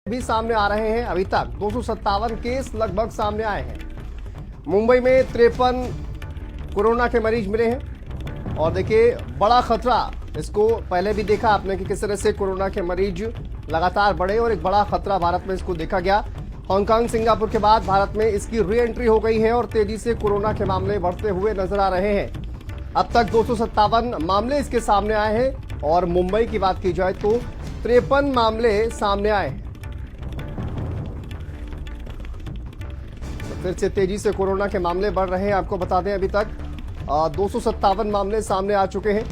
भी सामने आ रहे हैं। अभी तक 257 केस लगभग सामने आए हैं। मुंबई में 53 कोरोना के मरीज मिले हैं और देखिए बड़ा खतरा, इसको पहले भी देखा आपने कि किस तरह से कोरोना के मरीज लगातार बढ़े और एक बड़ा खतरा भारत में इसको देखा गया। हांगकांग, सिंगापुर के बाद भारत में इसकी री एंट्री हो गई है और तेजी से कोरोना के मामले बढ़ते हुए नजर आ रहे हैं। अब तक 257 मामले इसके सामने आए हैं और मुंबई की बात की जाए तो 53 मामले सामने आए हैं। फिर से तेजी से कोरोना के मामले बढ़ रहे हैं। आपको बता दें अभी तक 257 मामले सामने आ चुके हैं।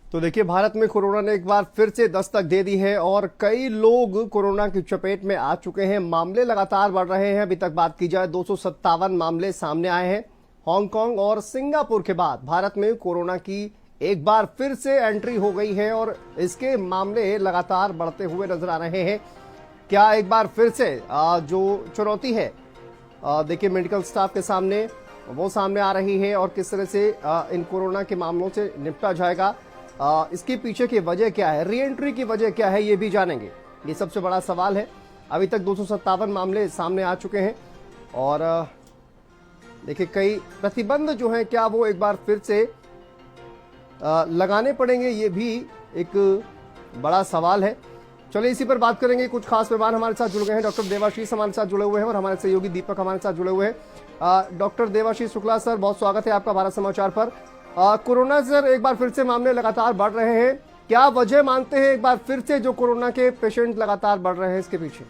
तो देखिए भारत में कोरोना ने एक बार फिर से दस्तक दे दी है और कई लोग कोरोना की चपेट में आ चुके हैं। मामले लगातार बढ़ रहे हैं। अभी तक बात की जाए 257 मामले सामने आए हैं। हांगकांग और सिंगापुर के बाद भारत में कोरोना की एक बार फिर से एंट्री हो गई है और इसके मामले लगातार बढ़ते हुए नजर आ रहे हैं। क्या एक बार फिर से जो चुनौती है देखिए मेडिकल स्टाफ के सामने वो सामने आ रही है और किस तरह से इन कोरोना के मामलों से निपटा जाएगा, इसके पीछे की वजह क्या है, री एंट्री की वजह क्या है, ये भी जानेंगे। ये सबसे बड़ा सवाल है। अभी तक 257 मामले सामने आ चुके हैं और देखिए कई प्रतिबंध जो हैं क्या वो एक बार फिर से लगाने पड़ेंगे, ये भी एक बड़ा सवाल है। चलिए इसी पर बात करेंगे। कुछ खास मेहमान हमारे साथ जुड़ गए हैं। डॉक्टर देवाशीष हमारे साथ जुड़े हुए हैं और हमारे सहयोगी दीपक हमारे साथ जुड़े हुए हैं। डॉक्टर देवाशीष शुक्ला सर, बहुत स्वागत है आपका भारत समाचार पर। कोरोना सर एक बार फिर से मामले लगातार बढ़ रहे हैं, क्या वजह मानते हैं एक बार फिर से जो कोरोना के पेशेंट लगातार बढ़ रहे हैं इसके पीछे?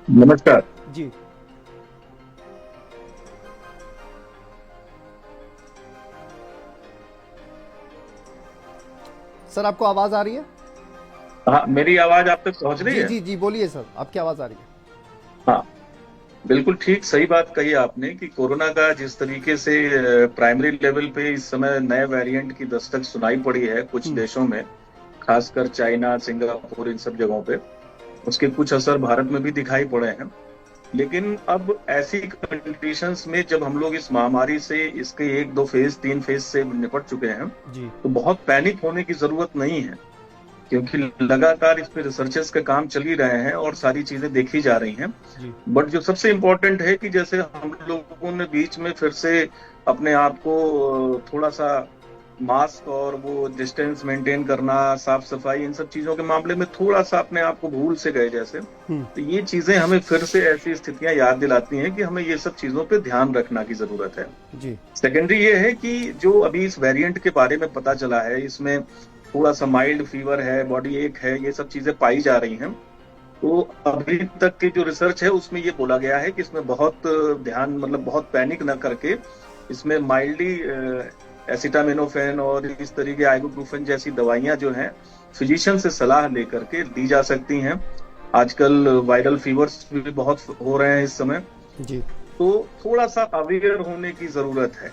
नमस्कार जी सर, आपको आवाज आ रही है? हाँ, मेरी आवाज आप तक पहुंच रही है? जी जी बोलिए सर, आपकी आवाज आ रही है। हाँ, बिल्कुल ठीक, सही बात कही आपने कि कोरोना का जिस तरीके से प्राइमरी लेवल पे इस समय नए वेरिएंट की दस्तक सुनाई पड़ी है कुछ देशों में, खासकर चाइना, सिंगापुर, इन सब जगहों पे, उसके कुछ असर भारत में भी दिखाई पड़े हैं। लेकिन अब ऐसी कंडीशंस में जब हम लोग इस महामारी से इसके 1-2 फेज 3 फेज से निपट चुके हैं जी तो बहुत पैनिक होने की जरूरत नहीं है, क्योंकि लगातार इस पे रिसर्चेस का काम चल ही रहे हैं और सारी चीजें देखी जा रही हैं। बट जो सबसे इम्पोर्टेंट है कि जैसे हम लोगों ने बीच में फिर से अपने आप को थोड़ा सा मास्क और वो डिस्टेंस मेंटेन करना, साफ सफाई, इन सब चीजों के मामले में थोड़ा सा अपने आप को भूल से गए जैसे, तो ये चीजें हमें फिर से ऐसी स्थितियां याद दिलाती हैं कि हमें ये सब चीजों पे ध्यान रखना की जरूरत है। जी सेकेंडरी ये है कि जो अभी इस वेरिएंट के बारे में पता चला है, इसमें थोड़ा सा माइल्ड फीवर है, बॉडी एक है, ये सब चीजें पाई जा रही हैं। तो अभी तक की जो रिसर्च है उसमें ये बोला गया है कि इसमें बहुत ध्यान, मतलब बहुत पैनिक न करके इसमें माइल्डली एसिटामिनोफेन और इस तरीके आइबुप्रोफेन जैसी दवाइयां जो हैं फिजिशियन से सलाह लेकर के दी जा सकती हैं। आजकल वायरल फीवर्स भी बहुत हो रहे हैं इस समय जी, तो थोड़ा सा अवेयर होने की जरूरत है,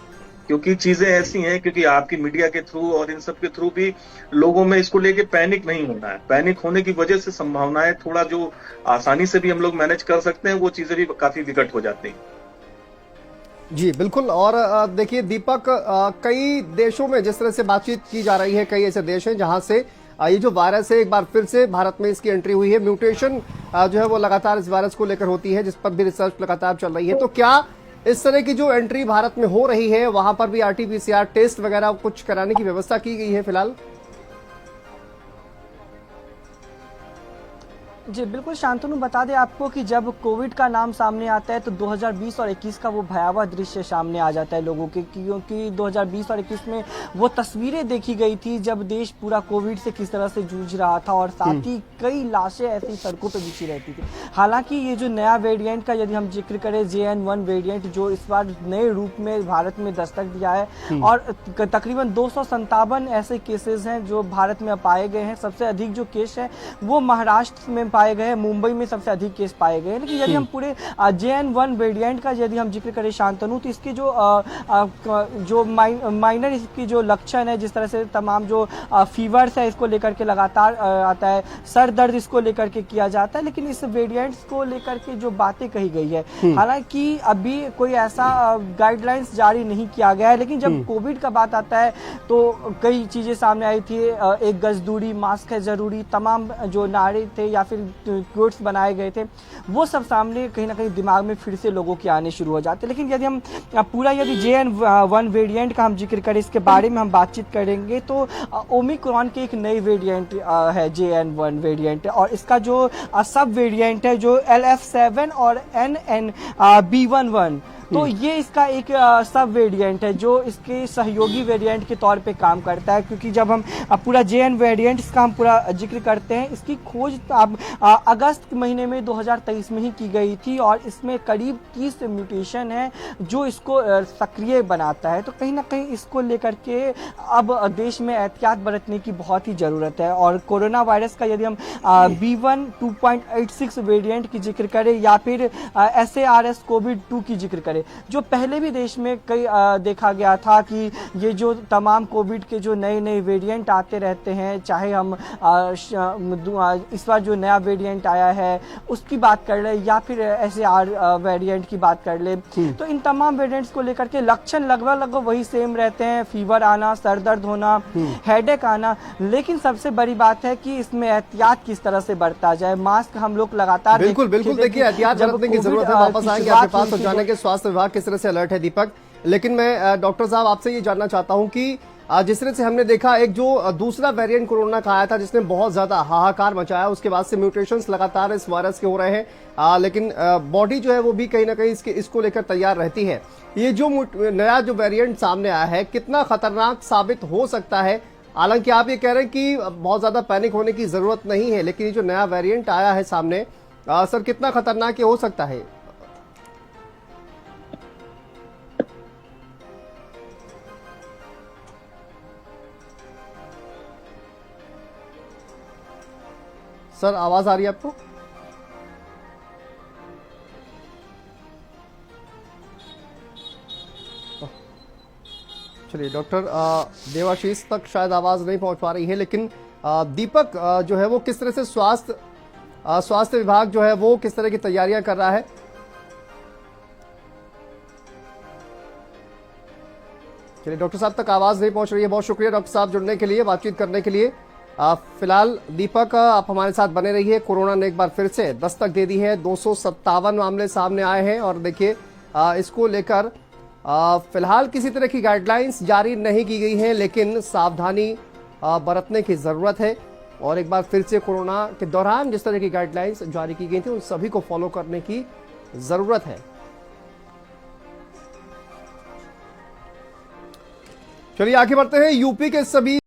क्योंकि चीजें ऐसी हैं, क्योंकि आपकी मीडिया के थ्रू और इन सब के थ्रू भी लोगों में इसको लेके पैनिक नहीं होना है। पैनिक होने की वजह से संभावनाएं थोड़ा जो आसानी से भी हम लोग मैनेज कर सकते हैं वो चीजें भी काफी विकट हो जाती हैं। जी बिल्कुल। और देखिए दीपक, कई देशों में जिस तरह से बातचीत की जा रही है, कई ऐसे देश हैं जहां से ये जो वायरस है एक बार फिर से भारत में इसकी एंट्री हुई है। म्यूटेशन जो है वो लगातार इस वायरस को लेकर होती है, जिस पर भी रिसर्च लगातार चल रही है। तो क्या इस तरह की जो एंट्री भारत में हो रही है वहां पर भी आरटीपीसीआर टेस्ट वगैरह कुछ कराने की व्यवस्था की गई है फिलहाल? जी बिल्कुल शांतनु, बता दें आपको कि जब कोविड का नाम सामने आता है तो 2020 और 21 का वो भयावह दृश्य सामने आ जाता है लोगों के, क्योंकि 2020 और 21 में वो तस्वीरें देखी गई थी जब देश पूरा कोविड से किस तरह से जूझ रहा था और साथ ही कई लाशें ऐसी सड़कों पर बिछी रहती थी। हालांकि ये जो नया वेरिएंट का यदि हम जिक्र करें, JN1 वेरिएंट, जो इस बार नए रूप में भारत में दस्तक दिया है और तकरीबन 257 ऐसे केसेस हैं जो भारत में पाए गए हैं। सबसे अधिक जो केस है वो महाराष्ट्र में संक्रमण पाए गए हैं, मुंबई में सबसे अधिक केस पाए गए हैं। लेकिन यदि हम पूरे JN1 वेरिएंट का यदि हम जिक्र करें शांतनु, तो इसके जो माइनर इसकी जो लक्षण है, जिस तरह से तमाम जो फीवर्स है इसको लेकर के लगातार आता है, सर दर्द इसको लेकर के किया जाता है, लेकिन इस वेरिएंट्स को लेकर के जो बातें कही गई है, हालांकि अभी कोई ऐसा गाइडलाइंस जारी नहीं किया गया है, लेकिन जब कोविड का बात आता है तो कई चीजें सामने आई थी। एक गज दूरी, मास्क है जरूरी, तमाम जो नारे थे या फिर कोट्स बनाए गए थे, वो सब सामने कहीं ना कहीं दिमाग में फिर से लोगों के आने शुरू हो जाते हैं। लेकिन यदि हम पूरा यदि JN1 वेरिएंट का हम जिक्र करें, इसके बारे में हम बातचीत करेंगे, तो ओमिक्रॉन के एक नई वेरिएंट है JN1 वेरिएंट, और इसका जो सब वेरिएंट है जो LF7 और NNB11, तो ये इसका एक सब वेरिएंट है जो इसके सहयोगी वेरिएंट के तौर पे काम करता है। क्योंकि जब हम पूरा JN वेरिएंट इसका हम पूरा जिक्र करते हैं, इसकी खोज अब अगस्त महीने में 2023 में ही की गई थी, और इसमें करीब 30 म्यूटेशन है जो इसको सक्रिय बनाता है। तो कहीं ना कहीं इसको लेकर के अब देश में एहतियात बरतने की बहुत ही जरूरत है। और कोरोना वायरस का यदि हम B1 2.86 वेरिएंट की जिक्र करें या फिर SARS कोविड-2 की जिक्र करें, जो पहले भी देश में कई देखा गया था कि ये जो तमाम कोविड के जो नए नए वेरिएंट आते रहते हैं, चाहे हम इस बार जो नया वेरिएंट आया है उसकी बात कर ले या फिर SAR वेरिएंट की बात कर ले, तो इन तमाम वेरिएंट्स को लेकर के लक्षण लगभग वही सेम रहते हैं, फीवर आना, सर दर्द होना, हेडेक आना। लेकिन सबसे बड़ी बात है कि इसमें एहतियात किस तरह से बरता जाए। मास्क हम लोग लगातार बिल्कुल देखिए एहतियात बरतने की जरूरत है। वापस आएंगे आपके पास और जाने के स्वास्थ्य विभाग किस तरह से अलर्ट है दीपक। लेकिन मैं डॉक्टर साहब आपसे ये जानना चाहता हूं कि जिस तरह से हमने देखा एक जो दूसरा वेरिएंट कोरोना का आया था जिसने बहुत ज्यादा हाहाकार मचाया, उसके बाद से म्यूटेशंस लगातार इस वायरस के हो रहे हैं, लेकिन बॉडी जो है वो भी कहीं ना कहीं इसको लेकर तैयार रहती है। ये जो नया जो वेरिएंट सामने आया है कितना खतरनाक साबित हो सकता है? हालांकि आप ये कह रहे हैं कि बहुत ज्यादा पैनिक होने की जरूरत नहीं है, लेकिन ये जो नया वेरिएंट आया है सामने, सर कितना खतरनाक ये हो सकता है? सर आवाज आ रही है आपको? चलिए डॉक्टर देवाशीष तक शायद आवाज नहीं पहुंच पा रही है, लेकिन दीपक जो है वो किस तरह से स्वास्थ्य विभाग जो है वो किस तरह की तैयारियां कर रहा है? चलिए डॉक्टर साहब तक आवाज नहीं पहुंच रही है। बहुत शुक्रिया डॉक्टर साहब जुड़ने के लिए, बातचीत करने के लिए। फिलहाल दीपक आप हमारे साथ बने रहिए। कोरोना ने एक बार फिर से दस्तक दे दी है, 257 मामले सामने आए हैं, और देखिए इसको लेकर फिलहाल किसी तरह की गाइडलाइंस जारी नहीं की गई है, लेकिन सावधानी बरतने की जरूरत है। और एक बार फिर से कोरोना के दौरान जिस तरह की गाइडलाइंस जारी की गई थी उन सभी को फॉलो करने की जरूरत है। चलिए आगे बढ़ते हैं। यूपी के सभी